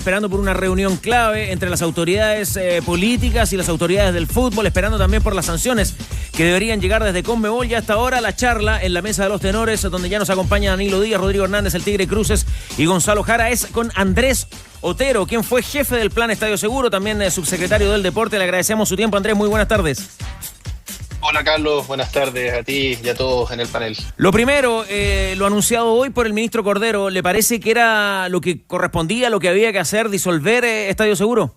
Esperando por una reunión clave entre las autoridades políticas y las autoridades del fútbol, esperando también por las sanciones que deberían llegar desde Conmebol. Ya hasta ahora la charla en la mesa de los tenores, donde ya nos acompaña Danilo Díaz, Rodrigo Hernández, el Tigre Cruces y Gonzalo Jara, es con Andrés Otero, quien fue jefe del Plan Estadio Seguro, también subsecretario del Deporte. Le agradecemos su tiempo, Andrés, muy buenas tardes. Hola Carlos, buenas tardes a ti y a todos en el panel. Lo primero, lo anunciado hoy por el ministro Cordero, ¿le parece que era lo que correspondía, lo que había que hacer, disolver Estadio Seguro?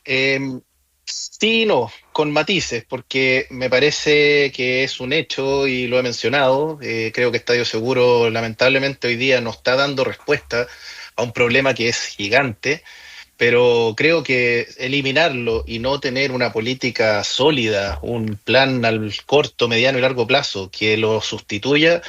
Sí, no, con matices, porque me parece que es un hecho y lo he mencionado. Creo que Estadio Seguro lamentablemente hoy día no está dando respuesta a un problema que es gigante. Pero creo que eliminarlo y no tener una política sólida, un plan al corto, mediano y largo plazo que lo sustituya,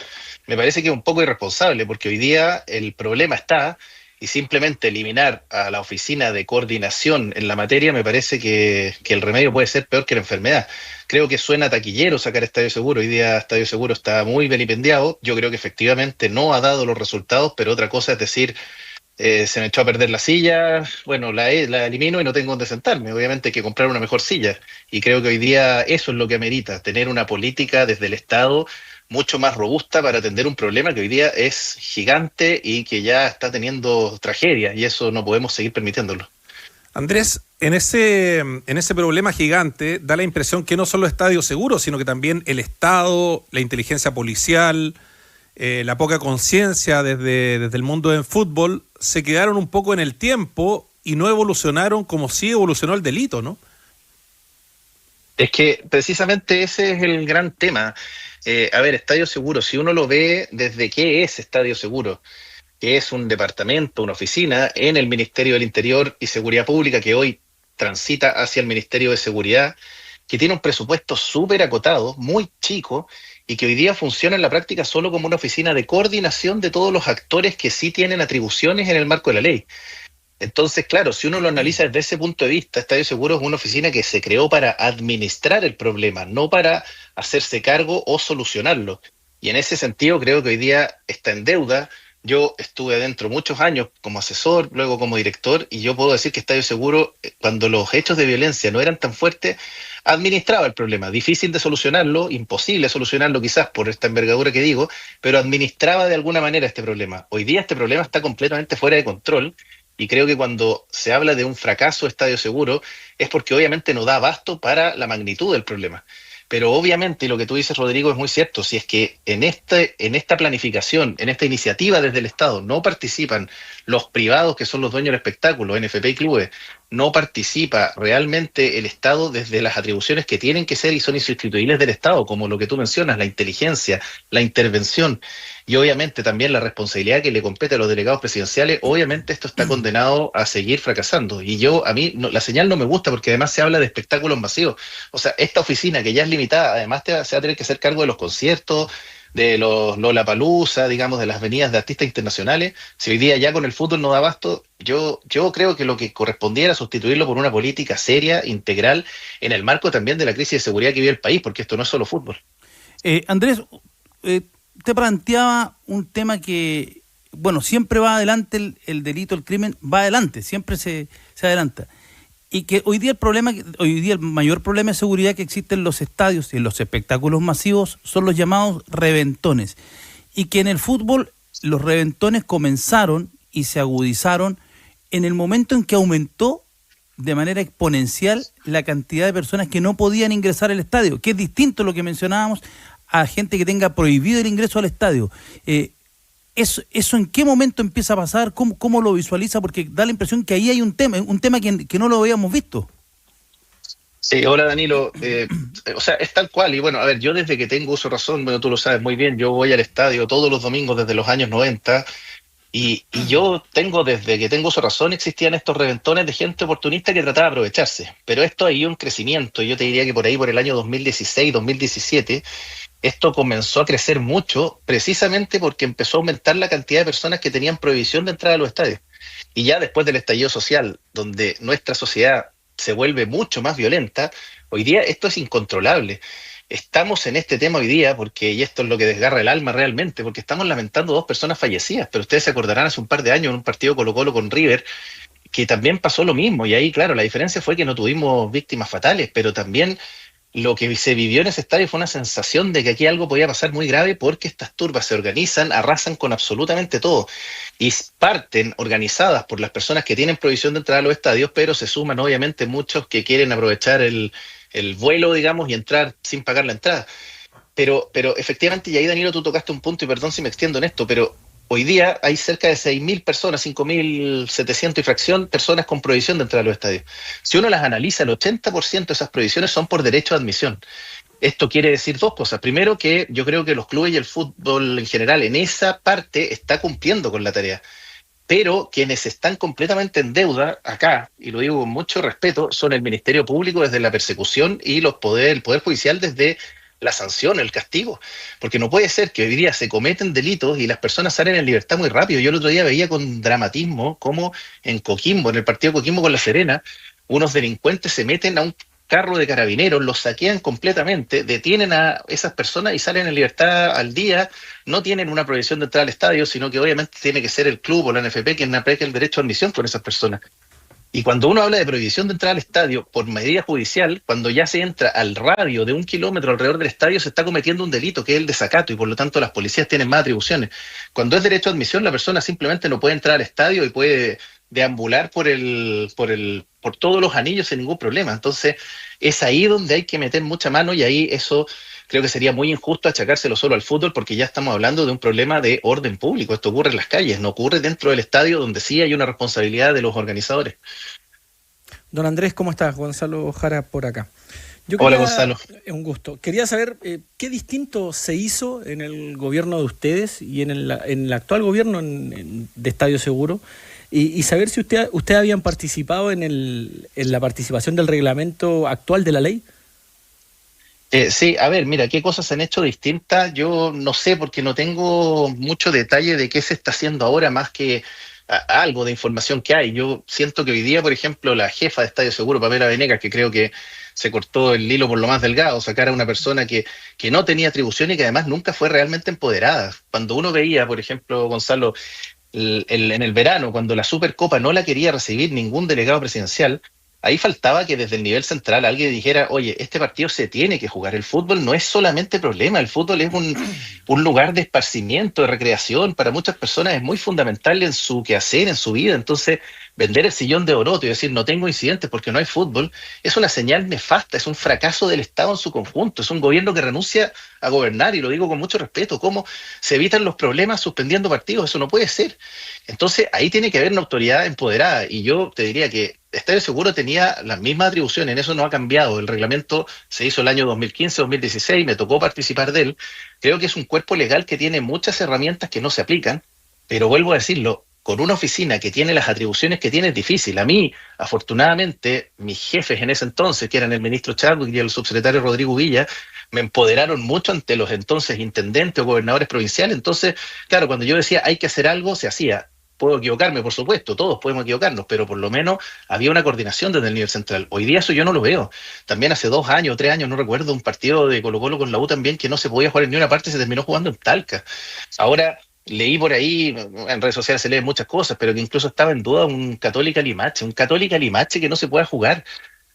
me parece que es un poco irresponsable, porque hoy día el problema está y simplemente eliminar a la oficina de coordinación en la materia me parece que el remedio puede ser peor que la enfermedad. Creo que suena taquillero sacar Estadio Seguro. Hoy día Estadio Seguro está muy vilipendiado. Yo creo que efectivamente no ha dado los resultados, pero otra cosa es decir... se me echó a perder la silla, bueno, la elimino y no tengo donde sentarme. Obviamente hay que comprar una mejor silla. Y creo que hoy día eso es lo que amerita, tener una política desde el Estado mucho más robusta para atender un problema que hoy día es gigante y que ya está teniendo tragedia, y eso no podemos seguir permitiéndolo. Andrés, en ese problema gigante da la impresión que no solo Estadio Seguro, sino que también el Estado, la inteligencia policial, la poca conciencia desde el mundo del fútbol se quedaron un poco en el tiempo y no evolucionaron como sí evolucionó el delito, ¿no? Es que precisamente ese es el gran tema. A ver, Estadio Seguro, si uno lo ve desde qué es Estadio Seguro, que es un departamento, una oficina en el Ministerio del Interior y Seguridad Pública que hoy transita hacia el Ministerio de Seguridad, que tiene un presupuesto súper acotado, muy chico, y que hoy día funciona en la práctica solo como una oficina de coordinación de todos los actores que sí tienen atribuciones en el marco de la ley. Entonces, claro, si uno lo analiza desde ese punto de vista, Estadio Seguro es una oficina que se creó para administrar el problema, no para hacerse cargo o solucionarlo. Y en ese sentido creo que hoy día está en deuda. Yo estuve adentro muchos años como asesor, luego como director, y yo puedo decir que Estadio Seguro, cuando los hechos de violencia no eran tan fuertes, administraba el problema. Difícil de solucionarlo, imposible solucionarlo quizás por esta envergadura que digo, pero administraba de alguna manera este problema. Hoy día este problema está completamente fuera de control, y creo que cuando se habla de un fracaso de Estadio Seguro es porque obviamente no da abasto para la magnitud del problema. Pero obviamente, y lo que tú dices, Rodrigo, es muy cierto, si es que en esta planificación, en esta iniciativa desde el Estado, no participan los privados que son los dueños del espectáculo, NFP y clubes, no participa realmente el Estado desde las atribuciones que tienen que ser y son insustituibles del Estado, como lo que tú mencionas, la inteligencia, la intervención y obviamente también la responsabilidad que le compete a los delegados presidenciales, obviamente esto está condenado a seguir fracasando. Y a mí la señal no me gusta porque además se habla de espectáculos masivos. O sea, esta oficina que ya es limitada, además se va a tener que hacer cargo de los conciertos, de los Lollapalooza, digamos, de las venidas de artistas internacionales. Si hoy día ya con el fútbol no da abasto, yo creo que lo que correspondiera era sustituirlo por una política seria, integral, en el marco también de la crisis de seguridad que vive el país, porque esto no es solo fútbol. Andrés, te planteaba un tema que, bueno, siempre va adelante el delito, el crimen, va adelante, siempre se adelanta. Y que hoy día el mayor problema de seguridad que existe en los estadios y en los espectáculos masivos son los llamados reventones. Y que en el fútbol los reventones comenzaron y se agudizaron en el momento en que aumentó de manera exponencial la cantidad de personas que no podían ingresar al estadio, que es distinto a lo que mencionábamos a gente que tenga prohibido el ingreso al estadio. ¿Eso en qué momento empieza a pasar? ¿Cómo lo visualiza? Porque da la impresión que ahí hay un tema que no lo habíamos visto. Sí, hola Danilo. O sea, es tal cual. Y bueno, a ver, yo desde que tengo uso de razón, bueno, tú lo sabes muy bien, yo voy al estadio todos los domingos desde los años 90 y yo desde que tengo uso de razón, existían estos reventones de gente oportunista que trataba de aprovecharse. Pero esto ha ido en crecimiento. Yo te diría que por el año 2016, 2017, esto comenzó a crecer mucho precisamente porque empezó a aumentar la cantidad de personas que tenían prohibición de entrar a los estadios. Y ya después del estallido social, donde nuestra sociedad se vuelve mucho más violenta, hoy día esto es incontrolable. estamos en este tema hoy día, y esto es lo que desgarra el alma realmente, porque estamos lamentando 2 personas fallecidas, pero ustedes se acordarán hace un par de años en un partido Colo-Colo con River, que también pasó lo mismo, y ahí, claro, la diferencia fue que no tuvimos víctimas fatales, pero también lo que se vivió en ese estadio fue una sensación de que aquí algo podía pasar muy grave porque estas turbas se organizan, arrasan con absolutamente todo y parten organizadas por las personas que tienen prohibición de entrar a los estadios, pero se suman obviamente muchos que quieren aprovechar el vuelo, digamos, y entrar sin pagar la entrada. Pero efectivamente, y ahí Danilo, tú tocaste un punto, y perdón si me extiendo en esto, pero hoy día hay cerca de 6.000 personas, 5.700 y fracción personas con prohibición de entrar a los estadios. Si uno las analiza, el 80% de esas prohibiciones son por derecho de admisión. Esto quiere decir 2 cosas. Primero, que yo creo que los clubes y el fútbol en general en esa parte está cumpliendo con la tarea. Pero quienes están completamente en deuda acá, y lo digo con mucho respeto, son el Ministerio Público desde la persecución y el Poder Judicial desde la sanción, el castigo, porque no puede ser que hoy día se cometen delitos y las personas salen en libertad muy rápido. Yo el otro día veía con dramatismo cómo en Coquimbo, en el partido Coquimbo con La Serena, unos delincuentes se meten a un carro de carabineros, los saquean completamente, detienen a esas personas y salen en libertad al día. No tienen una prohibición de entrar al estadio, sino que obviamente tiene que ser el club o la NFP quien aplique el derecho de admisión con esas personas. Y cuando uno habla de prohibición de entrar al estadio por medida judicial, cuando ya se entra al radio de 1 kilómetro alrededor del estadio, se está cometiendo un delito que es el desacato, y por lo tanto las policías tienen más atribuciones. Cuando es derecho de admisión, la persona simplemente no puede entrar al estadio y puede deambular por todos los anillos sin ningún problema. Entonces, es ahí donde hay que meter mucha mano, y ahí eso creo que sería muy injusto achacárselo solo al fútbol, porque ya estamos hablando de un problema de orden público. Esto ocurre en las calles, no ocurre dentro del estadio, donde sí hay una responsabilidad de los organizadores. Don Andrés, ¿cómo estás? Gonzalo Jara por acá. Hola, Gonzalo. Un gusto. Quería saber qué distinto se hizo en el gobierno de ustedes y en el actual gobierno de Estadio Seguro, y saber si ustedes habían participado en la participación del reglamento actual de la ley. Sí, a ver, mira, ¿qué cosas se han hecho distintas? Yo no sé, porque no tengo mucho detalle de qué se está haciendo ahora, más que algo de información que hay. Yo siento que hoy día, por ejemplo, la jefa de Estadio Seguro, Pamela Venegas, que creo que se cortó el hilo por lo más delgado, sacar a una persona que no tenía atribución y que además nunca fue realmente empoderada. Cuando uno veía, por ejemplo, Gonzalo, en el verano, cuando la Supercopa no la quería recibir ningún delegado presidencial, ahí faltaba que desde el nivel central alguien dijera: oye, este partido se tiene que jugar. El fútbol no es solamente problema, el fútbol es un lugar de esparcimiento, de recreación. Para muchas personas es muy fundamental en su quehacer, en su vida. Entonces, vender el sillón de Oroto y decir no tengo incidentes porque no hay fútbol es una señal nefasta, es un fracaso del Estado en su conjunto, es un gobierno que renuncia a gobernar, y lo digo con mucho respeto. ¿Cómo se evitan los problemas suspendiendo partidos? Eso no puede ser. Entonces, ahí tiene que haber una autoridad empoderada, y yo te diría que Estadio Seguro tenía las mismas atribuciones, en eso no ha cambiado. El reglamento se hizo el año 2015-2016, me tocó participar de él. Creo que es un cuerpo legal que tiene muchas herramientas que no se aplican, pero vuelvo a decirlo, con una oficina que tiene las atribuciones que tiene es difícil. A mí, afortunadamente, mis jefes en ese entonces, que eran el ministro Chadwick y el subsecretario Rodrigo Villa, me empoderaron mucho ante los entonces intendentes o gobernadores provinciales. Entonces, claro, cuando yo decía hay que hacer algo, se hacía. Puedo equivocarme, por supuesto, todos podemos equivocarnos, pero por lo menos había una coordinación desde el nivel central. Hoy día eso yo no lo veo. También hace 2 años, 3 años, no recuerdo, un partido de Colo-Colo con la U también que no se podía jugar en ni una parte, se terminó jugando en Talca. Ahora, leí por ahí, en redes sociales se leen muchas cosas, pero que incluso estaba en duda un Católica Limache que no se pueda jugar.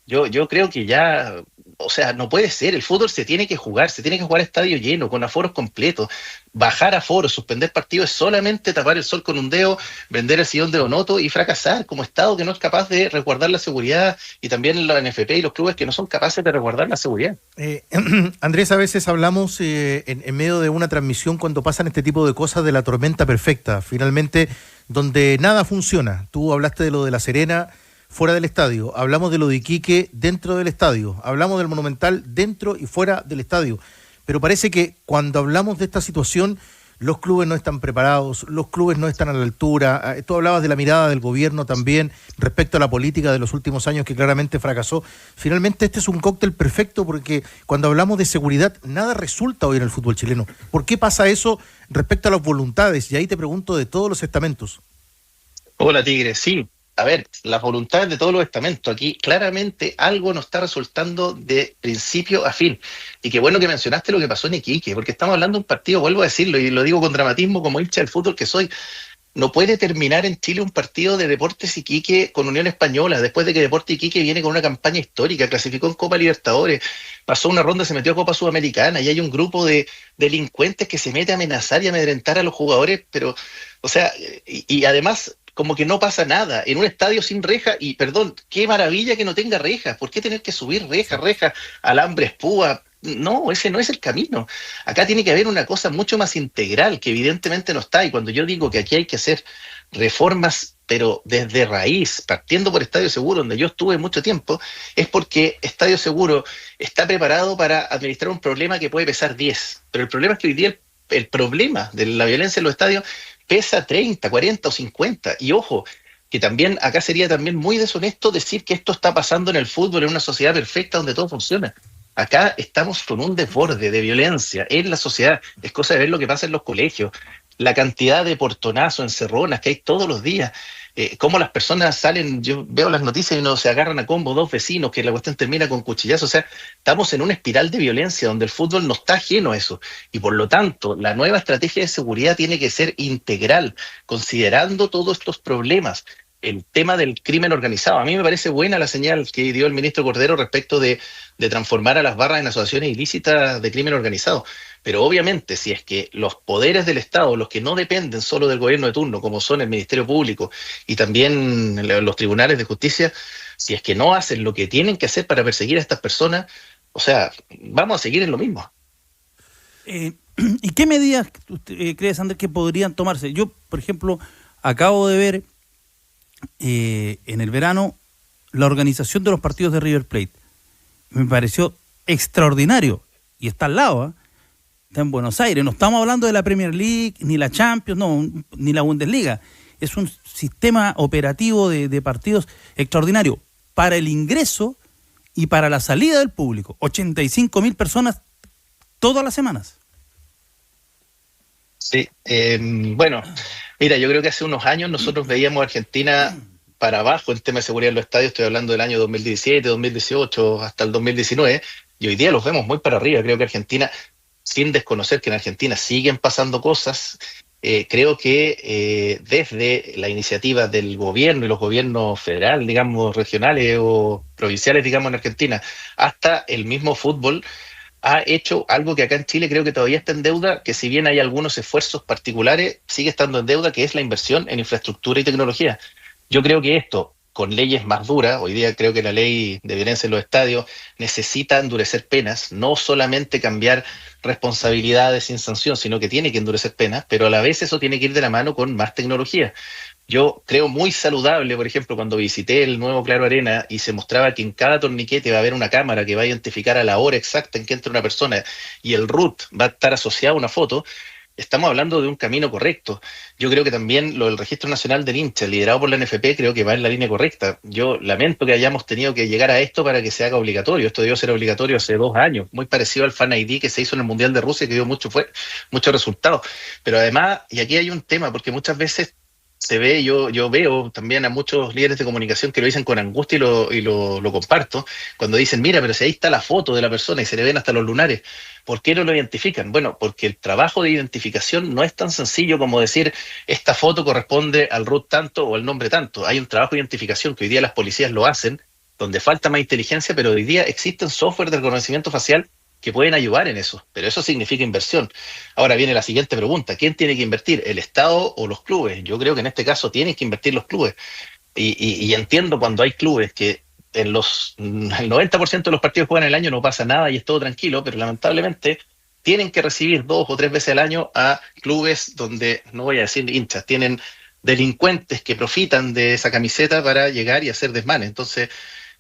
Yo creo que ya, o sea, no puede ser. El fútbol se tiene que jugar a estadio lleno, con aforos completos. Bajar aforos, suspender partidos es solamente tapar el sol con un dedo, vender el sillón de Donoto y fracasar como Estado que no es capaz de resguardar la seguridad, y también la NFP y los clubes que no son capaces de resguardar la seguridad. Andrés, a veces hablamos en medio de una transmisión, cuando pasan este tipo de cosas, de la tormenta perfecta, finalmente, donde nada funciona. Tú hablaste de lo de La Serena fuera del estadio, hablamos de lo de Iquique dentro del estadio, hablamos del Monumental dentro y fuera del estadio, pero parece que cuando hablamos de esta situación, los clubes no están preparados, los clubes no están a la altura. Tú hablabas de la mirada del gobierno también respecto a la política de los últimos años, que claramente fracasó. Finalmente este es un cóctel perfecto, porque cuando hablamos de seguridad, nada resulta hoy en el fútbol chileno. ¿Por qué pasa eso respecto a las voluntades? Y ahí te pregunto, de todos los estamentos. Hola, Tigre. Sí, a ver, las voluntades de todos los estamentos. Aquí claramente algo no está resultando de principio a fin. Y qué bueno que mencionaste lo que pasó en Iquique, porque estamos hablando de un partido, vuelvo a decirlo, y lo digo con dramatismo como hincha del fútbol que soy. No puede terminar en Chile un partido de Deportes Iquique con Unión Española, después de que Deportes Iquique viene con una campaña histórica, clasificó en Copa Libertadores, pasó una ronda, se metió a Copa Sudamericana, y hay un grupo de delincuentes que se mete a amenazar y amedrentar a los jugadores, pero, o sea, y además como que no pasa nada, en un estadio sin reja, y perdón, qué maravilla que no tenga rejas, ¿por qué tener que subir rejas, alambres, púa? No, ese no es el camino. Acá tiene que haber una cosa mucho más integral, que evidentemente no está, y cuando yo digo que aquí hay que hacer reformas, pero desde raíz, partiendo por Estadio Seguro, donde yo estuve mucho tiempo, es porque Estadio Seguro está preparado para administrar un problema que puede pesar 10, pero el problema es que hoy día el problema de la violencia en los estadios pesa 30, 40 o 50, y ojo, que también acá sería también muy deshonesto decir que esto está pasando en el fútbol, en una sociedad perfecta donde todo funciona. Acá estamos con un desborde de violencia en la sociedad. Es cosa de ver lo que pasa en los colegios, la cantidad de portonazos, encerronas que hay todos los días, cómo las personas salen, yo veo las noticias y no se agarran a combo dos vecinos, que la cuestión termina con cuchillazos. O sea, estamos en una espiral de violencia donde el fútbol no está ajeno a eso. Y por lo tanto, la nueva estrategia de seguridad tiene que ser integral, considerando todos estos problemas. El tema del crimen organizado. A mí me parece buena la señal que dio el ministro Cordero respecto de transformar a las barras en asociaciones ilícitas de crimen organizado. Pero obviamente, si es que los poderes del Estado, los que no dependen solo del gobierno de turno, como son el Ministerio Público y también los tribunales de justicia, si es que no hacen lo que tienen que hacer para perseguir a estas personas, o sea, vamos a seguir en lo mismo. ¿Y qué medidas usted cree, Sander, que podrían tomarse? Yo, por ejemplo, acabo de ver en el verano la organización de los partidos de River Plate. Me pareció extraordinario, y está al lado, ¿eh? Está en Buenos Aires. No estamos hablando de la Premier League, ni la Champions, no, ni la Bundesliga. Es un sistema operativo de partidos extraordinario para el ingreso y para la salida del público. 85.000 personas todas las semanas. Sí, bueno, mira, yo creo que hace unos años nosotros veíamos a Argentina para abajo en tema de seguridad en los estadios, estoy hablando del año 2017, 2018, hasta el 2019, y hoy día los vemos muy para arriba. Creo que Argentina, sin desconocer que en Argentina siguen pasando cosas, creo que desde la iniciativa del gobierno y los gobiernos federales, digamos, regionales o provinciales, digamos, en Argentina, hasta el mismo fútbol, ha hecho algo que acá en Chile creo que todavía está en deuda, que si bien hay algunos esfuerzos particulares, sigue estando en deuda, que es la inversión en infraestructura y tecnología. Yo creo que esto, con leyes más duras, hoy día creo que la ley de violencia en los estadios necesita endurecer penas, no solamente cambiar responsabilidades sin sanción, sino que tiene que endurecer penas, pero a la vez eso tiene que ir de la mano con más tecnología. Yo creo muy saludable, por ejemplo, cuando visité el nuevo Claro Arena y se mostraba que en cada torniquete va a haber una cámara que va a identificar a la hora exacta en que entra una persona y el root va a estar asociado a una foto. Estamos hablando de un camino correcto. Yo creo que también lo del Registro Nacional del Hincha, liderado por la NFP, creo que va en la línea correcta. Yo lamento que hayamos tenido que llegar a esto para que se haga obligatorio. Esto debió ser obligatorio hace 2 años, muy parecido al Fan ID que se hizo en el Mundial de Rusia, que dio muchos resultados. Pero además, y aquí hay un tema, porque muchas veces se ve, yo veo también a muchos líderes de comunicación que lo dicen con angustia y lo comparto, cuando dicen, mira, pero si ahí está la foto de la persona y se le ven hasta los lunares, ¿por qué no lo identifican? Bueno, porque el trabajo de identificación no es tan sencillo como decir, esta foto corresponde al root tanto o al nombre tanto. Hay un trabajo de identificación que hoy día las policías lo hacen, donde falta más inteligencia, pero hoy día existen software de reconocimiento facial que pueden ayudar en eso, pero eso significa inversión. Ahora viene la siguiente pregunta, ¿quién tiene que invertir? ¿El Estado o los clubes? Yo creo que en este caso tienen que invertir los clubes, y entiendo cuando hay clubes que el 90% de los partidos que juegan el año no pasa nada y es todo tranquilo, pero lamentablemente tienen que recibir 2 o 3 veces al año a clubes donde, no voy a decir hinchas, tienen delincuentes que profitan de esa camiseta para llegar y hacer desmanes. Entonces,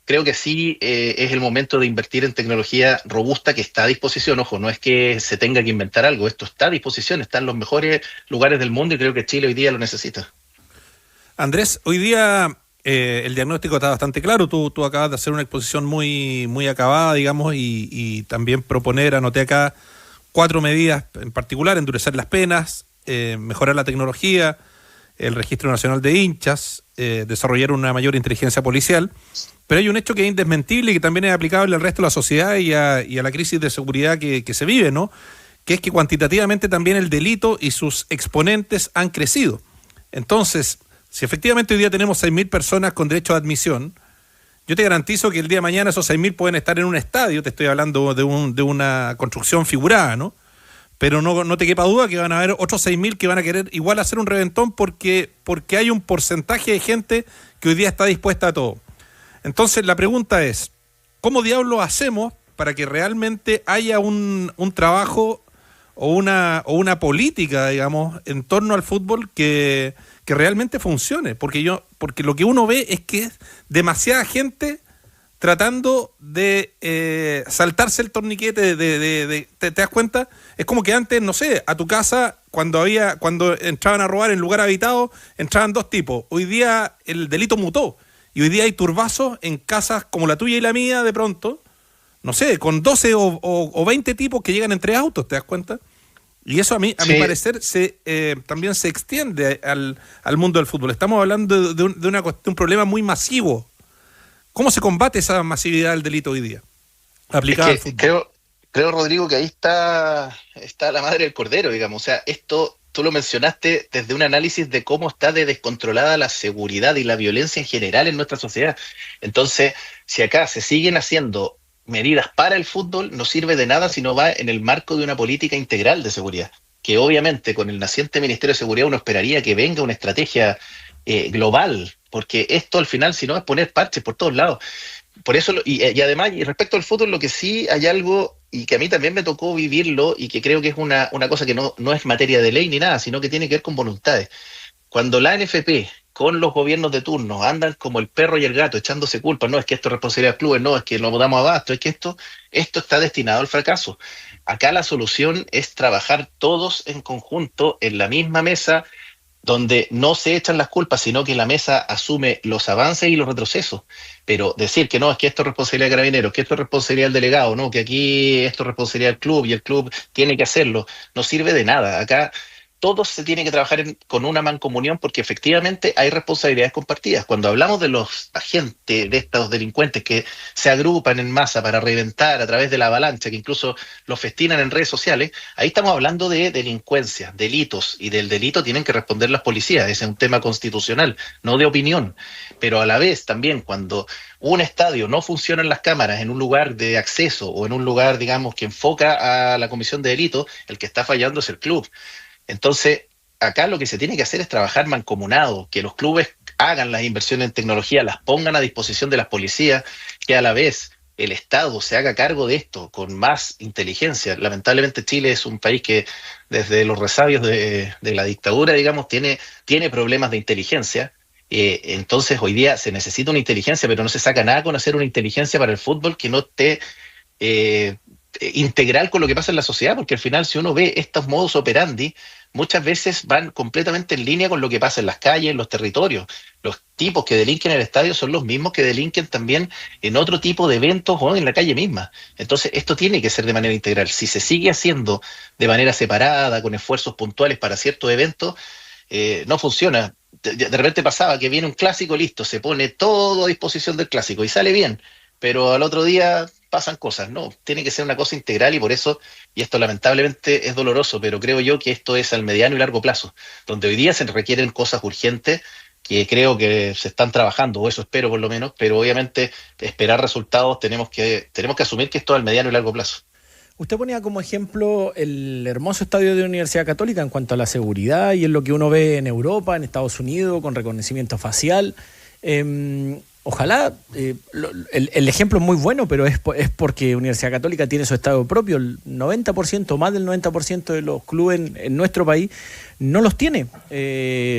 creo que sí es el momento de invertir en tecnología robusta que está a disposición. Ojo, no es que se tenga que inventar algo, esto está a disposición, está en los mejores lugares del mundo y creo que Chile hoy día lo necesita. Andrés, hoy día el diagnóstico está bastante claro, tú acabas de hacer una exposición muy, muy acabada, digamos, y también proponer, anoté acá, 4 medidas en particular: endurecer las penas, mejorar la tecnología, el Registro Nacional de Hinchas, desarrollar una mayor inteligencia policial, pero hay un hecho que es indesmentible y que también es aplicable al resto de la sociedad y a la crisis de seguridad que se vive, ¿no? Que es que cuantitativamente también el delito y sus exponentes han crecido. Entonces, si efectivamente hoy día tenemos 6.000 personas con derecho a admisión, yo te garantizo que el día de mañana esos 6.000 pueden estar en un estadio, te estoy hablando de una construcción figurada, ¿no? Pero no te quepa duda que van a haber otros 6.000 que van a querer igual hacer un reventón porque hay un porcentaje de gente que hoy día está dispuesta a todo. Entonces la pregunta es, ¿cómo diablos hacemos para que realmente haya un trabajo o una política, digamos, en torno al fútbol que realmente funcione? Porque lo que uno ve es que es demasiada gente tratando de saltarse el torniquete, ¿te das cuenta? Es como que antes, no sé, a tu casa, cuando entraban a robar en lugar habitado, entraban 2 tipos. Hoy día el delito mutó, y hoy día hay turbazos en casas como la tuya y la mía, de pronto, no sé, con 12 o 20 tipos que llegan en 3 autos, ¿te das cuenta? Y eso a mi parecer también se extiende al mundo del fútbol. Estamos hablando de un problema muy masivo. ¿Cómo se combate esa masividad del delito hoy día aplicada al fútbol? Creo, Rodrigo, que ahí está la madre del cordero, digamos. O sea, esto tú lo mencionaste desde un análisis de cómo está de descontrolada la seguridad y la violencia en general en nuestra sociedad. Entonces, si acá se siguen haciendo medidas para el fútbol, no sirve de nada si no va en el marco de una política integral de seguridad, que obviamente con el naciente Ministerio de Seguridad uno esperaría que venga una estrategia global, porque esto al final, si no, es poner parches por todos lados. Por eso, y además, y respecto al fútbol, lo que sí hay algo, y que a mí también me tocó vivirlo, y que creo que es una cosa que no es materia de ley ni nada, sino que tiene que ver con voluntades. Cuando la NFP con los gobiernos de turno andan como el perro y el gato echándose culpas, no es que esto es responsabilidad de clubes, no es que no damos abasto, es que esto está destinado al fracaso. Acá la solución es trabajar todos en conjunto en la misma mesa, donde no se echan las culpas, sino que la mesa asume los avances y los retrocesos. Pero decir que no, es que esto es responsabilidad de Carabineros, que esto es responsabilidad del delegado, no, que aquí esto es responsabilidad del club y el club tiene que hacerlo, no sirve de nada. Acá todos se tienen que trabajar con una mancomunión, porque efectivamente hay responsabilidades compartidas. Cuando hablamos de los agentes, de estos delincuentes que se agrupan en masa para reventar a través de la avalancha, que incluso los festinan en redes sociales, ahí estamos hablando de delincuencia, delitos, y del delito tienen que responder las policías. Ese es un tema constitucional, no de opinión. Pero a la vez también, cuando un estadio no funciona en las cámaras, en un lugar de acceso o en un lugar, digamos, que enfoca a la comisión de delito, el que está fallando es el club. Entonces, acá lo que se tiene que hacer es trabajar mancomunado, que los clubes hagan las inversiones en tecnología, las pongan a disposición de las policías, que a la vez el Estado se haga cargo de esto con más inteligencia. Lamentablemente Chile es un país que desde los resabios de la dictadura, digamos, tiene problemas de inteligencia. Entonces hoy día se necesita una inteligencia, pero no se saca nada con hacer una inteligencia para el fútbol que no esté integral con lo que pasa en la sociedad, porque al final, si uno ve estos modus operandi, muchas veces van completamente en línea con lo que pasa en las calles, en los territorios. Los tipos que delinquen en el estadio son los mismos que delinquen también en otro tipo de eventos o en la calle misma. Entonces, esto tiene que ser de manera integral. Si se sigue haciendo de manera separada, con esfuerzos puntuales para ciertos eventos, no funciona. De repente pasaba que viene un clásico, listo, se pone todo a disposición del clásico y sale bien, pero al otro día pasan cosas. No, tiene que ser una cosa integral, y por eso, y esto lamentablemente es doloroso, pero creo yo que esto es al mediano y largo plazo, donde hoy día se requieren cosas urgentes que creo que se están trabajando, o eso espero por lo menos, pero obviamente esperar resultados tenemos que asumir que esto es al mediano y largo plazo. Usted ponía como ejemplo el hermoso estadio de la Universidad Católica en cuanto a la seguridad, y es lo que uno ve en Europa, en Estados Unidos, con reconocimiento facial. Ojalá, el ejemplo es muy bueno, pero es porque Universidad Católica tiene su estadio propio. El 90%, más del 90% de los clubes en nuestro país no los tiene.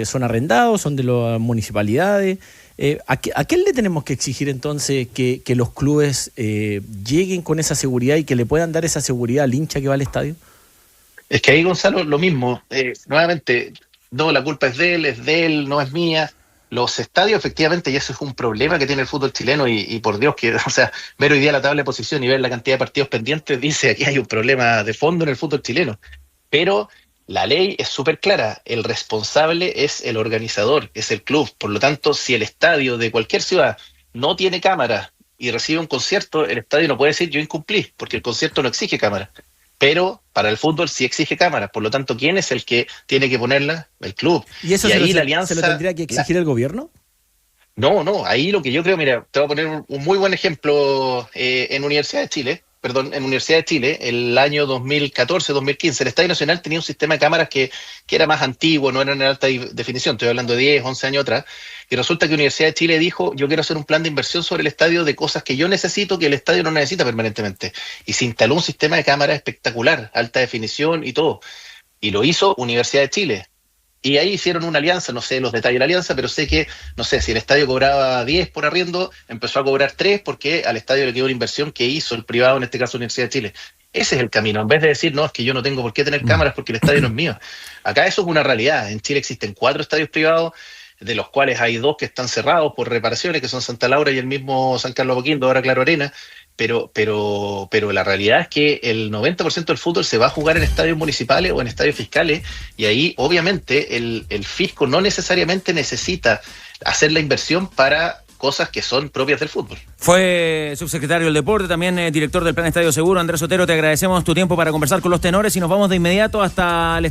Son arrendados, son de las municipalidades. ¿A quién le tenemos que exigir entonces que los clubes lleguen con esa seguridad y que le puedan dar esa seguridad al hincha que va al estadio? Es que ahí, Gonzalo, lo mismo. Nuevamente, no, la culpa es de él, no es mía. Los estadios, efectivamente, y eso es un problema que tiene el fútbol chileno, y por Dios que, o sea, ver hoy día la tabla de posición y ver la cantidad de partidos pendientes, dice que hay un problema de fondo en el fútbol chileno. Pero La ley es súper clara, el responsable es el organizador, es el club. Por lo tanto, si el estadio de cualquier ciudad no tiene cámara y recibe un concierto, el estadio no puede decir yo incumplí, porque el concierto no exige cámara. Pero para el fútbol sí exige cámara. Por lo tanto, ¿quién es el que tiene que ponerla? El club. ¿Y eso ahí la alianza, se lo tendría que exigir el gobierno? No, ahí lo que yo creo, mira, te voy a poner un muy buen ejemplo en Universidad de Chile. En Universidad de Chile, el año 2014-2015, el Estadio Nacional tenía un sistema de cámaras que era más antiguo, no era en alta definición, estoy hablando de 10, 11 años atrás, y resulta que Universidad de Chile dijo, yo quiero hacer un plan de inversión sobre el estadio de cosas que yo necesito, que el estadio no necesita permanentemente. Y se instaló un sistema de cámaras espectacular, alta definición y todo. Y lo hizo Universidad de Chile. Y ahí hicieron una alianza, no sé los detalles de la alianza, pero sé que, no sé, si el estadio cobraba 10 por arriendo, empezó a cobrar 3 porque al estadio le quedó una inversión que hizo el privado, en este caso Universidad de Chile. Ese es el camino, en vez de decir, no, es que yo no tengo por qué tener cámaras porque el estadio no es mío. Acá eso es una realidad. En Chile existen 4 estadios privados, de los cuales hay 2 que están cerrados por reparaciones, que son Santa Laura y el mismo San Carlos Apoquindo, ahora Claro Arena. Pero la realidad es que el 90% del fútbol se va a jugar en estadios municipales o en estadios fiscales, y ahí obviamente el fisco no necesariamente necesita hacer la inversión para cosas que son propias del fútbol. Fue subsecretario del Deporte, también director del Plan Estadio Seguro, Andrés Otero. Te agradecemos tu tiempo para conversar con los tenores y nos vamos de inmediato hasta el